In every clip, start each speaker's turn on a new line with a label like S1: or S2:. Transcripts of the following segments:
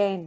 S1: 10,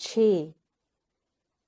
S1: 6,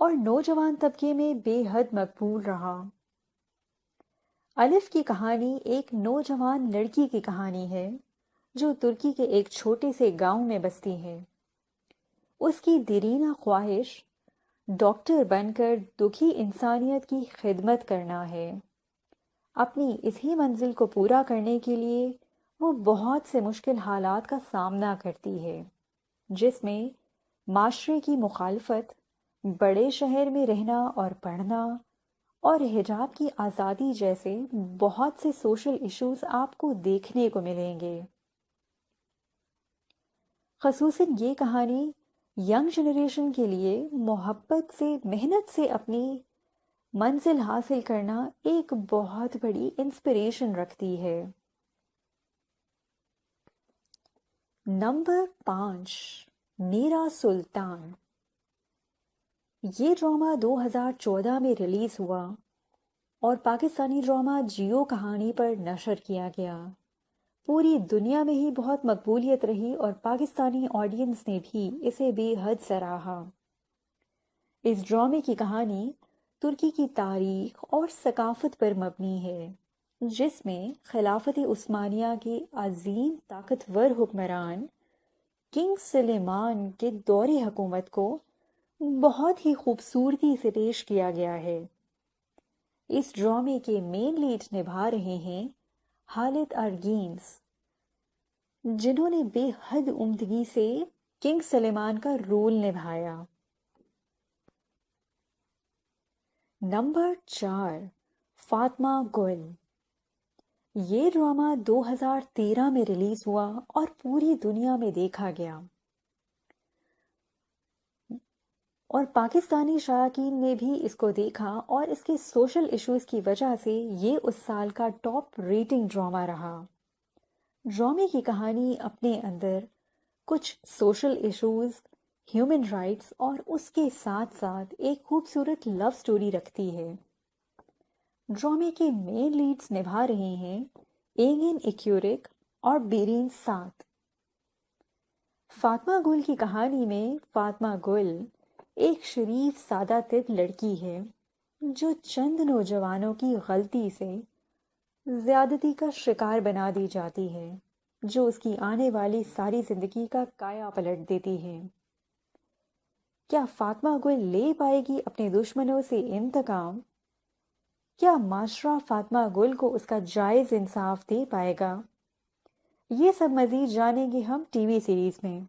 S1: اور نوجوان طبقے میں بے حد مقبول رہا۔ الف کی کہانی ایک نوجوان لڑکی کی کہانی ہے جو ترکی کے ایک چھوٹے سے گاؤں میں بستی ہے۔ اس کی دیرینہ خواہش ڈاکٹر بن کر دکھی انسانیت کی خدمت کرنا ہے۔ اپنی اسی منزل کو پورا کرنے کے لیے وہ بہت سے مشکل حالات کا سامنا کرتی ہے، جس میں معاشرے کی مخالفت، بڑے شہر میں رہنا اور پڑھنا، اور حجاب کی آزادی جیسے بہت سے سوشل ایشوز آپ کو دیکھنے کو ملیں گے۔ خصوصاً یہ کہانی ینگ جنریشن کے لیے محبت سے، محنت سے اپنی منزل حاصل کرنا ایک بہت بڑی انسپریشن رکھتی ہے۔ نمبر 5، میرا سلطان۔ یہ ڈرامہ 2014 میں ریلیز ہوا اور پاکستانی ڈرامہ جیو کہانی پر نشر کیا گیا۔ پوری دنیا میں ہی بہت مقبولیت رہی اور پاکستانی آڈینس نے بھی اسے بے حد سراہا۔ اس ڈرامے کی کہانی ترکی کی تاریخ اور ثقافت پر مبنی ہے، جس میں خلافت عثمانیہ کے عظیم طاقتور حکمران کنگ سلیمان کے دور حکومت کو بہت ہی خوبصورتی سے پیش کیا گیا ہے۔ اس ڈرامے کے مین لیڈ نبھا رہے ہیں خالد ارگینز، جنہوں نے بے حد عمدگی سے کنگ سلیمان کا رول نبھایا۔ نمبر 4، فاطمہ گل۔ یہ ڈرامہ 2013 میں ریلیز ہوا اور پوری دنیا میں دیکھا گیا، اور پاکستانی شائقین نے بھی اس کو دیکھا، اور اس کے سوشل ایشوز کی وجہ سے یہ اس سال کا ٹاپ ریٹنگ ڈرامہ رہا۔ ڈرامے کی کہانی اپنے اندر کچھ سوشل ایشوز، ہیومن رائٹس اور اس کے ساتھ ساتھ ایک خوبصورت لو سٹوری رکھتی ہے۔ ڈرامے کے مین لیڈز نبھا رہے ہیں اینگن ایکیورک اور بیرین سات۔ فاطمہ گل کی کہانی میں فاطمہ گل ایک شریف سادہ دل لڑکی ہے جو چند نوجوانوں کی غلطی سے زیادتی کا شکار بنا دی جاتی ہے، جو اس کی آنے والی ساری زندگی کا کایا پلٹ دیتی ہے۔ کیا فاطمہ گل لے پائے گی اپنے دشمنوں سے انتقام؟ کیا معاشرہ فاطمہ گل کو اس کا جائز انصاف دے پائے گا؟ یہ سب مزید جانیں گے ہم ٹی وی سیریز میں۔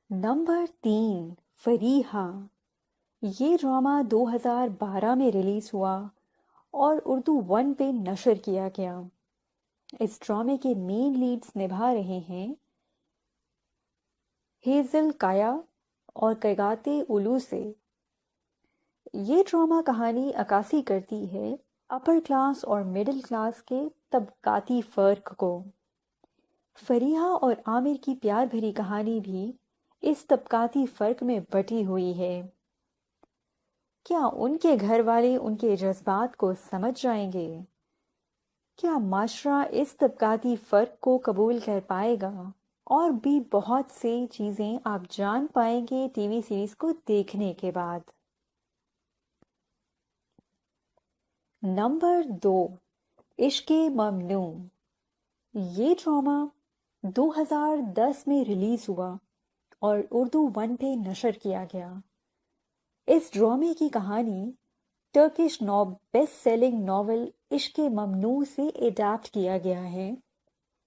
S1: نمبر 3، فریحہ۔ یہ ڈرامہ 2012 میں ریلیز ہوا اور اردو 1 پہ نشر کیا گیا۔ اس ڈرامے کے مین لیڈز نبھا رہے ہیں ہیزل کایا اور کیگاتے اولو سے۔ یہ ڈرامہ کہانی عکاسی کرتی ہے اپر کلاس اور مڈل کلاس کے طبقاتی فرق کو۔ فریحہ اور عامر کی پیار بھری کہانی بھی اس طبقاتی فرق میں بٹی ہوئی ہے۔ کیا ان کے گھر والے ان کے جذبات کو سمجھ جائیں گے؟ کیا معاشرہ اس طبقاتی فرق کو قبول کر پائے گا؟ اور بھی بہت سی چیزیں آپ جان پائیں گے ٹی وی سیریز کو دیکھنے کے بعد۔ نمبر 2، عشق ممنوع۔ یہ ڈرامہ 2010 میں ریلیز ہوا اور اردو 1 پہ نشر کیا گیا۔ اس ڈرامے کی کہانی ٹرکش بیسٹ سیلنگ ناول عشق ممنوع سے اڈیپٹ کیا گیا ہے،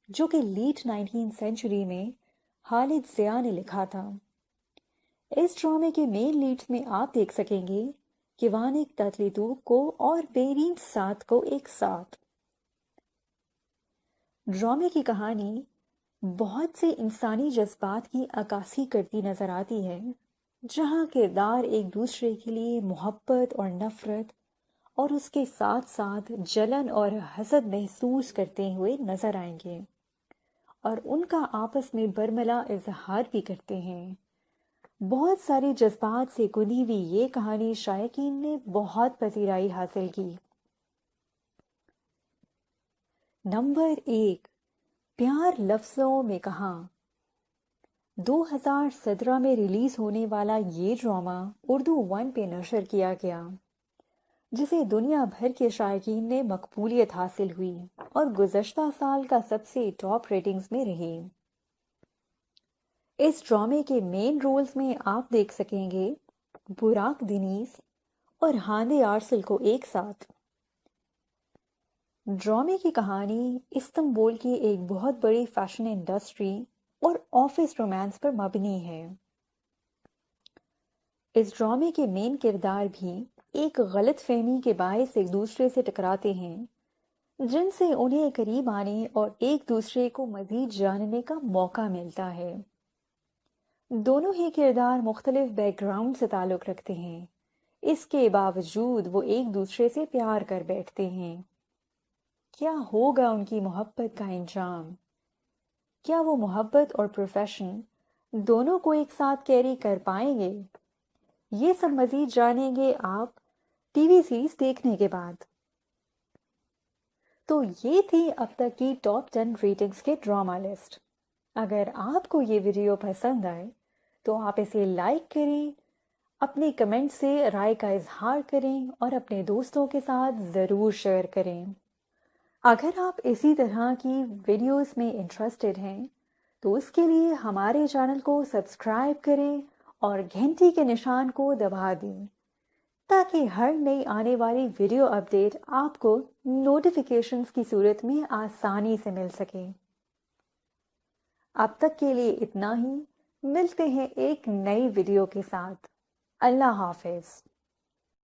S1: جو کہ لیٹ 19 سینچری میں خالد ضیاء نے لکھا تھا۔ اس ڈرامے کے مین لیڈز میں آپ دیکھ سکیں گے کیوانک تتلیتو کو اور بیرین سات کو ایک ساتھ۔ ڈرامے کی کہانی بہت سے انسانی جذبات کی عکاسی کرتی نظر آتی ہے، جہاں کردار ایک دوسرے کے لیے محبت اور نفرت اور اس کے ساتھ ساتھ جلن اور حسد محسوس کرتے ہوئے نظر آئیں گے، اور ان کا آپس میں برملا اظہار بھی کرتے ہیں۔ بہت سارے جذبات سے گندی ہوئی یہ کہانی شائقین نے بہت پذیرائی حاصل کی۔ نمبر 1، پیار لفظوں میں کہاں۔ 2017 میں ریلیز ہونے والا یہ ڈرامہ اردو 1 پہ نشر کیا گیا، جسے دنیا بھر کے شائقین نے مقبولیت حاصل ہوئی اور گزشتہ سال کا سب سے ٹاپ ریٹنگز میں رہی۔ اس ڈرامے کے مین رولز میں آپ دیکھ سکیں گے براق دینیز اور ہاندے آرسل کو ایک ساتھ۔ ڈرامے کی کہانی استنبول کی ایک بہت بڑی فیشن انڈسٹری اور آفس رومانس پر مبنی ہے۔ اس ڈرامے کے مین کردار بھی ایک غلط فہمی کے باعث ایک دوسرے سے ٹکراتے ہیں، جن سے انہیں قریب آنے اور ایک دوسرے کو مزید جاننے کا موقع ملتا ہے۔ دونوں ہی کردار مختلف بیک گراؤنڈ سے تعلق رکھتے ہیں، اس کے باوجود وہ ایک دوسرے سے پیار کر بیٹھتے ہیں۔ کیا ہوگا ان کی محبت کا انجام؟ کیا وہ محبت اور پروفیشن دونوں کو ایک ساتھ کیری کر پائیں گے؟ یہ سب مزید جانیں گے آپ ٹی وی سیریز دیکھنے کے بعد۔ تو یہ تھی اب تک کی ٹاپ 10 ریٹنگز کے ڈرامہ لسٹ۔ اگر آپ کو یہ ویڈیو پسند آئے تو آپ اسے لائک کریں، اپنے کمنٹ سے رائے کا اظہار کریں اور اپنے دوستوں کے ساتھ ضرور شیئر کریں۔ اگر آپ اسی طرح کی ویڈیوز میں انٹرسٹڈ ہیں تو اس کے لیے ہمارے چینل کو سبسکرائب کریں اور گھنٹی کے نشان کو دبا دیں تاکہ ہر نئی آنے والی ویڈیو اپڈیٹ آپ کو نوٹیفیکیشنز کی صورت میں آسانی سے مل سکے۔ اب تک کے لیے اتنا ہی، ملتے ہیں ایک نئی ویڈیو کے ساتھ۔ اللہ حافظ۔